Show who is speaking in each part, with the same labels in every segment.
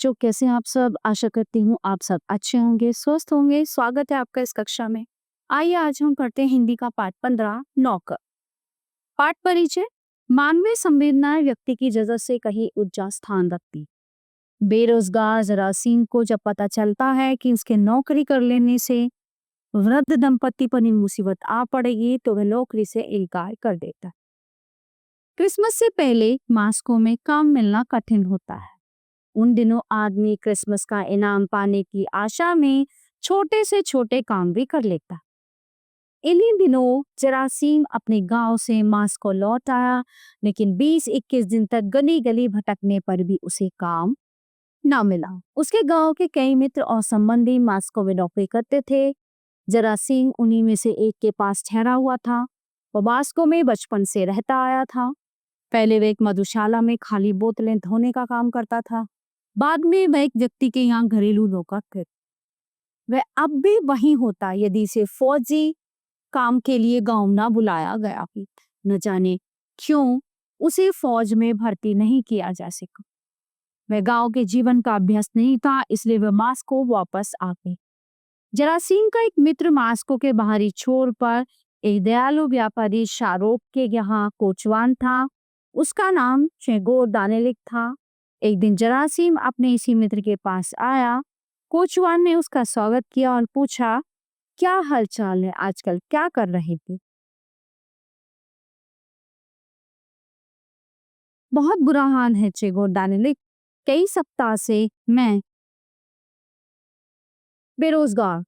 Speaker 1: बच्चों, कैसे हैं आप सब? आशा करती हूँ आप सब अच्छे होंगे, स्वस्थ होंगे। स्वागत है आपका इस कक्षा में। आइए आज हम पढ़ते हैं हिंदी का पाठ 15 नौकर। पाठ परिचय। मानवीय संवेदनाएं व्यक्ति की जरूरत से कहीं ऊंचा स्थान रखती। बेरोजगार जरासीम को जब पता चलता है कि उसके नौकरी कर लेने से वृद्ध दंपति पर मुसीबत आ पड़ेगी तो वह नौकरी से इनकार कर देता है। क्रिसमस से पहले मास्को में काम मिलना कठिन होता है। उन दिनों आदमी क्रिसमस का इनाम पाने की आशा में छोटे से छोटे काम भी कर लेता। इन्हीं दिनों जरासीम अपने गांव से मास्को लौट आया, लेकिन 20-21 दिन तक गली गली भटकने पर भी उसे काम न मिला। उसके गांव के कई मित्र और संबंधी मास्को में नौकरी करते थे। जरासीम उन्हीं में से एक के पास ठहरा हुआ था। वो मास्को में बचपन से रहता आया था। पहले वह एक मधुशाला में खाली बोतलें धोने का काम करता था। बाद में वह एक व्यक्ति के यहाँ घरेलू नौकर थे। वह अब भी वहीं होता यदि इसे फौजी काम के लिए गांव ना बुलाया गया भी। न जाने क्यों उसे फौज में भर्ती नहीं किया जा सका। वह गांव के जीवन का अभ्यास नहीं था, इसलिए वह मास्को वापस आ गई। जरासीम का एक मित्र मास्को के बाहरी छोर पर एक दयालु व्यापारी शारोप के यहाँ कोचवान था। उसका नाम चेगोर दानेलिक था। एक दिन जरासीम अपने इसी मित्र के पास आया। कोचवान ने उसका स्वागत किया और पूछा, क्या हालचाल है, आजकल क्या कर रहे थे? बहुत बुरा हाल है चेगोर दानेलिक, कई सप्ताह से मैं बेरोजगार।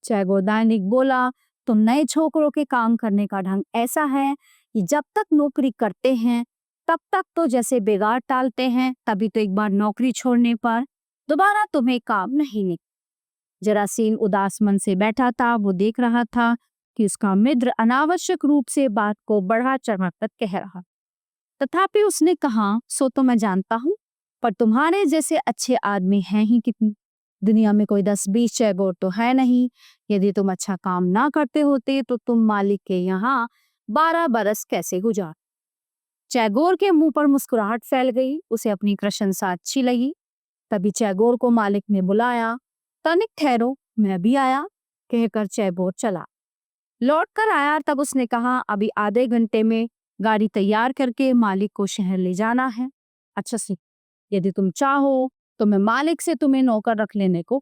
Speaker 1: चेगोर दानेलिक बोला, तो नए छोकरों के काम करने का ढंग ऐसा है कि जब तक नौकरी करते हैं तब तक तो जैसे बेगार टालते हैं, तभी तो एक बार नौकरी छोड़ने पर दोबारा तुम्हें काम नहीं निकल। जरासीम उदास मन से बैठा था। वो देख रहा था कि उसका मित्र अनावश्यक रूप से बात को बढ़ा चढ़ाकर कह रहा। तथापि उसने कहा, सो तो मैं जानता हूँ, पर तुम्हारे जैसे अच्छे आदमी हैं ही कितने। दुनिया में कोई 10-20 चैगोर तो है नहीं। यदि तुम अच्छा काम ना करते होते तो तुम मालिक के यहाँ 12 बरस कैसे गुजार। चैगोर के मुंह पर मुस्कुराहट फैल गई। उसे अपनी प्रशंसा अच्छी लगी। तभी चैगोर को मालिक ने बुलाया। तनिक ठहरो, मैं भी आया, कहकर चैगोर चला। लौट कर आया तब उसने कहा, अभी आधे घंटे में गाड़ी तैयार करके मालिक को शहर ले जाना है। अच्छा सी, यदि तुम चाहो तो मैं मालिक से तुम्हें नौकर रख लेने को।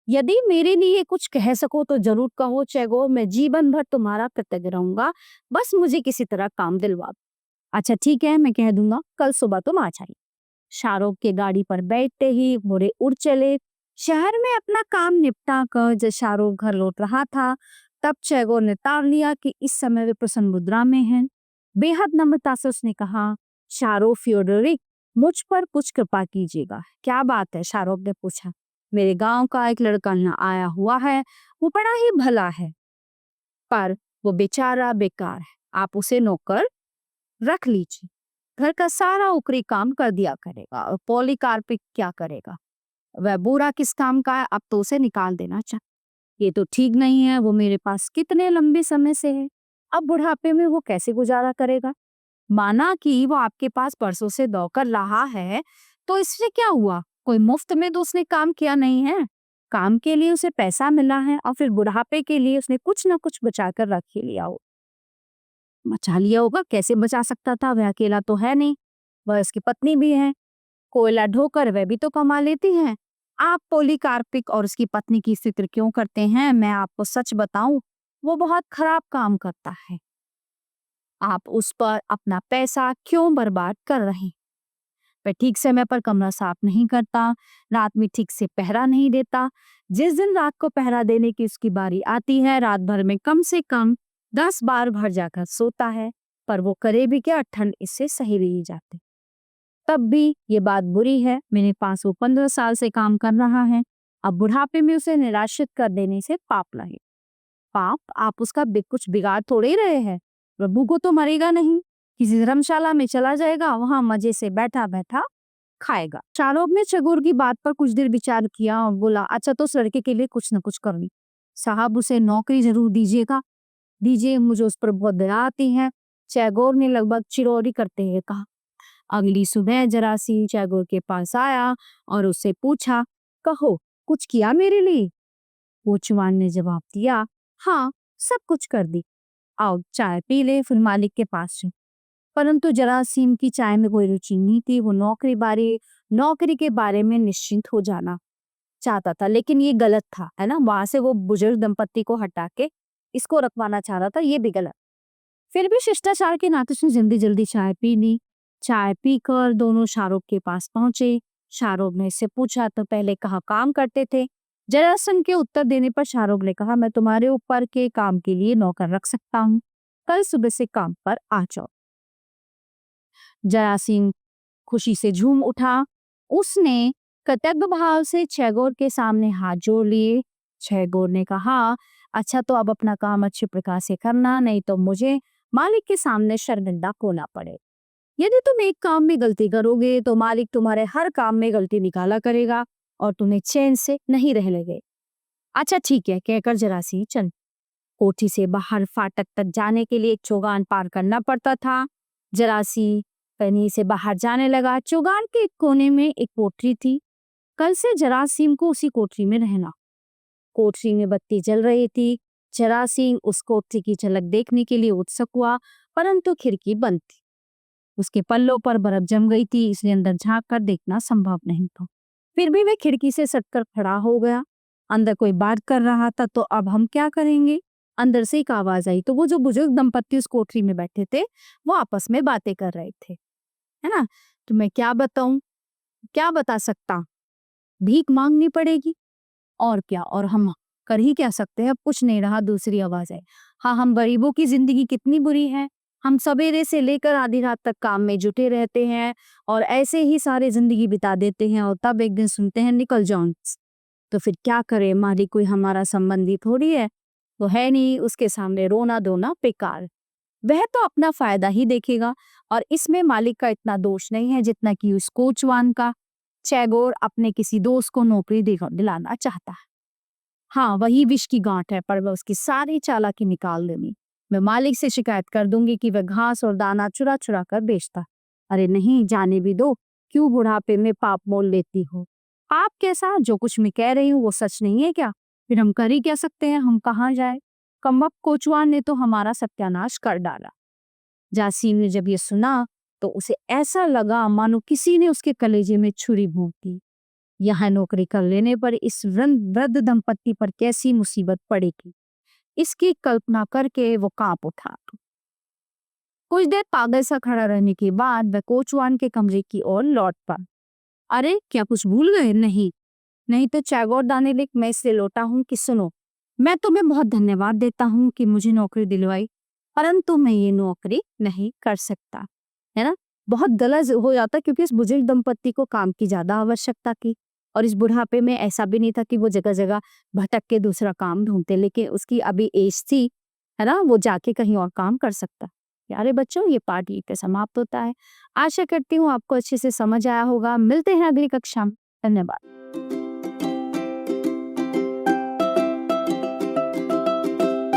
Speaker 1: यदि मेरे लिए कुछ कह सको तो जरूर कहो चैगोर, मैं जीवन भर तुम्हारा कृतज्ञ रहूंगा। बस मुझे किसी तरह काम दिलवा दो। अच्छा ठीक है, मैं कह दूंगा, कल सुबह तुम आ जाइए। शाहरुख के गाड़ी पर बैठते ही घोड़े उड़ चले। शहर में अपना काम निपटा कर जब शाहरुख घर लौट रहा था तब चैगोर ने ताड़ लिया कि इस समय वे प्रसन्न मुद्रा में हैं। बेहद नम्रता से उसने कहा, शाहरुख फ्योडोरिक, मुझ पर कुछ कृपा कीजिएगा। क्या बात है? शाहरुख ने पूछा। मेरे गांव का एक लड़का यहाँ आया हुआ है। वो बड़ा ही भला है, पर वो बेचारा बेकार है। आप उसे नौकर रख लीजिए। घर का सारा ऊपरी काम कर दिया करेगा और पॉलीकार्पिक क्या करेगा? वह बुरा किस काम का है? अब तो उसे निकाल देना चाहिए। ये तो ठीक नहीं है। वो मेरे पास कितने लंबे समय से है, अब बुढ़ापे में वो कैसे गुजारा करेगा? माना कि वो आपके पास परसों से नौकर रहा है, तो इससे क्या हुआ? कोई मुफ्त में तो उसने काम किया नहीं है। काम के लिए उसे पैसा मिला है और फिर बुढ़ापे के लिए उसने कुछ ना कुछ बचा कर रख ही लिया हो। बचा लिया होगा, कैसे बचा सकता था? वह अकेला तो है नहीं, वह उसकी पत्नी भी है। कोयला ढोकर वह भी तो कमा लेती हैं। आप पॉलीकार्पिक और उसकी पत्नी की फिक्र क्यों करते हैं? मैं आपको सच बताऊं, वो बहुत खराब काम करता है। आप उस पर अपना पैसा क्यों बर्बाद कर रहे हैं? वह ठीक समय पर कमरा साफ नहीं करता, रात में ठीक से पहरा नहीं देता। जिस दिन रात को पहरा देने की उसकी बारी आती है, रात भर में कम से कम 10 बार भर जाकर सोता है। पर वो करे भी क्या, ठंड इससे सही नहीं जाती। तब भी ये बात बुरी है, मेरे पास वो 15 साल से काम कर रहा है। अब बुढ़ापे में उसे निराशित कर देने से पाप लगे। पाप? आप उसका कुछ बिगाड़ थोड़े ही रहे हैं। प्रभु को तो मरेगा नहीं, किसी धर्मशाला में चला जाएगा, वहां मजे से बैठा बैठा खाएगा। शाहरुख ने चगोर की बात पर कुछ देर विचार किया और बोला, अच्छा तो उस लड़के के लिए कुछ न कुछ कर ली। साहब उसे नौकरी जरूर दीजिएगा, दीजिए, मुझे उस पर बहुत दया आती है। चैगोर ने लगभग चिरौरी करते हुए कहा। अगली सुबह जरासीम टैगोर के पास आया और उससे पूछा, कहो कुछ किया मेरे लिए? कोचवान ने जवाब दिया, हाँ सब कुछ कर दी, आओ चाय पी ले, फिर मालिक के पास से। परंतु जरासीम की चाय में कोई रुचि नहीं थी। वो नौकरी के बारे में निश्चिंत हो जाना चाहता था, लेकिन ये गलत था, है ना। वहां से वो बुजुर्ग दंपत्ति को हटा के इसको रखवाना चाह रहा था, ये भी गलत। फिर भी शिष्टाचार के नाते उसने जल्दी जल्दी चाय पी ली। चाय पीकर दोनों शाहरुख के पास पहुंचे। शाहरुख ने इससे पूछा, तो पहले कहाँ काम करते थे? जरासन के उत्तर देने पर शाहरुख ने कहा, मैं तुम्हारे ऊपर के काम के लिए नौकर रख सकता हूँ, कल सुबह से काम पर आ जाओ। जरासीम खुशी से झूम उठा। उसने कृतज्ञ भाव से टैगोर के सामने हाथ जोड़ लिए। टैगोर ने कहा, अच्छा तो अब अपना काम अच्छे प्रकार से करना, नहीं तो मुझे मालिक के सामने शर्मिंदा होना पड़े। यदि तुम एक काम में गलती करोगे तो मालिक तुम्हारे हर काम में गलती निकाला करेगा और तुम्हें चैन से नहीं रह लगे। अच्छा ठीक है, कहकर जरासीम चल। कोठी से बाहर फाटक तक जाने के लिए एक चौगान पार करना पड़ता था। जरासीम कहीं से बाहर जाने लगा। चौगान के एक कोने में एक कोठरी थी। कल से जरासीम को उसी कोठरी में रहना। कोठरी में बत्ती जल रही थी। जरासीम उस कोठरी की झलक देखने के लिए उत्सुक हुआ, परंतु खिड़की बंद थी। उसके पल्लों पर बर्फ जम गई थी, इसलिए अंदर झांक कर देखना संभव नहीं था। फिर भी वह खिड़की से सटकर खड़ा हो गया। अंदर कोई बात कर रहा था, तो अब हम क्या करेंगे? अंदर से एक आवाज आई। तो वो जो बुजुर्ग दंपत्ति उस कोठरी में बैठे थे, वो आपस में बातें कर रहे थे, है ना। तो मैं क्या बताऊं, क्या बता सकता, भीख मांगनी पड़ेगी और क्या, और हम कर ही क्या सकते हैं, अब कुछ नहीं रहा। दूसरी आवाज है, हाँ हम गरीबों की जिंदगी कितनी बुरी है, हम सवेरे से लेकर आधी रात तक काम में जुटे रहते हैं और ऐसे ही सारे जिंदगी बिता देते हैं और तब एक दिन सुनते हैं निकल जाओ। तो फिर क्या करें, मालिक कोई हमारा संबंधी थोड़ी है, तो है नहीं, उसके सामने रोना धोना बेकार। वह तो अपना फायदा ही देखेगा और इसमें मालिक का इतना दोष नहीं है जितना कि उस कोचवान का। टैगोर अपने किसी दोस्त को नौकरी दिलाना चाहता है। हाँ वही विष की गांठ है, पर वह उसकी सारी चालाकी निकाल देनी। मैं मालिक से शिकायत कर दूंगी कि वह घास और दाना चुरा चुरा कर बेचता। अरे नहीं, जाने भी दो, क्यों बुढ़ापे में पाप मोल लेती हो? पाप कैसा? जो कुछ मैं कह रही हूँ वो सच नहीं है क्या? फिर हम कर ही क्या सकते हैं, हम कहाँ जाए? कमबख्त कोचवान ने तो हमारा सत्यानाश कर डाला। जासीम ने जब ये सुना तो उसे ऐसा लगा मानो किसी ने उसके कलेजे में छुरी भोंक दी। यहाँ नौकरी कर लेने पर इस वृद्ध दंपत्ति पर कैसी मुसीबत पड़ेगी, इसकी कल्पना करके वो कांप उठा। कुछ देर पागल सा खड़ा रहने के बाद वह कोचवान के कमरे की ओर लौट पड़ा। अरे क्या कुछ भूल गए? नहीं नहीं तो टैगोर दानेलिक, मैं इसलिए लौटा हूँ कि सुनो, मैं तुम्हें बहुत धन्यवाद देता हूँ कि मुझे नौकरी दिलवाई, परंतु मैं ये नौकरी नहीं कर सकता, है ना। बहुत गलत हो जाता क्योंकि इस बुजुर्ग दंपत्ति को काम की ज्यादा आवश्यकता थी और इस बुढ़ापे में ऐसा भी नहीं था कि वो जगह जगह भटक के दूसरा काम ढूंढते, लेकिन उसकी अभी एज थी, है ना, वो जाके कहीं और काम कर सकता। प्यारे बच्चों, ये पाठ यहीं पे समाप्त होता है। आशा करती हूँ आपको अच्छे से समझ आया होगा। मिलते हैं अगली कक्षा में। धन्यवाद।